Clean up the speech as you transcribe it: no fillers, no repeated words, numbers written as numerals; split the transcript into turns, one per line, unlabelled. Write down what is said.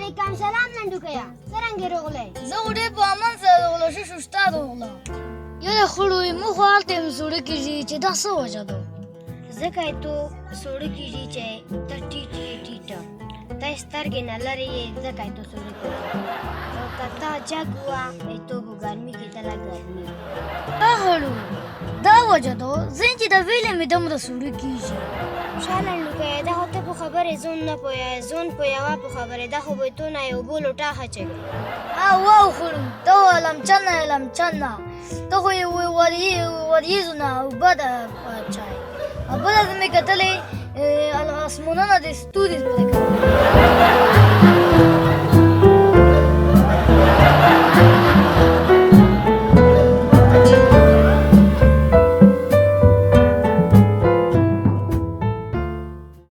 وعلیکم سلام نندوکیا څرنګه راغلی
زه خو ډېر په امن سره راغله شو ستا راغله یاره خړوی موږ خو هلته یم سوړه کېږي چې دا څه وجه ده
ځکه یې تو سوړه کېږي چې ته ټیټ یې ټیټه ته سترګې نه لرې یې ځکه یې تو سوړه کېږي او که ته جګ وه تو په ګرمي کې تله ګرمي
خړو دا وجه ده ځین چې د ویلې مې دومره سوړه کېږي
شاه نندوکیا دا خو ته په خبرې ځون نه پوهیې ځون پوهیوه په خبرې دا خو به تو نه یو اوبه لوټه اچوي
واو خړو ته علم چنه ته خو یې وریځو نه اوبه ده اچای بله زه مې کتلې اسمانونه د ستوري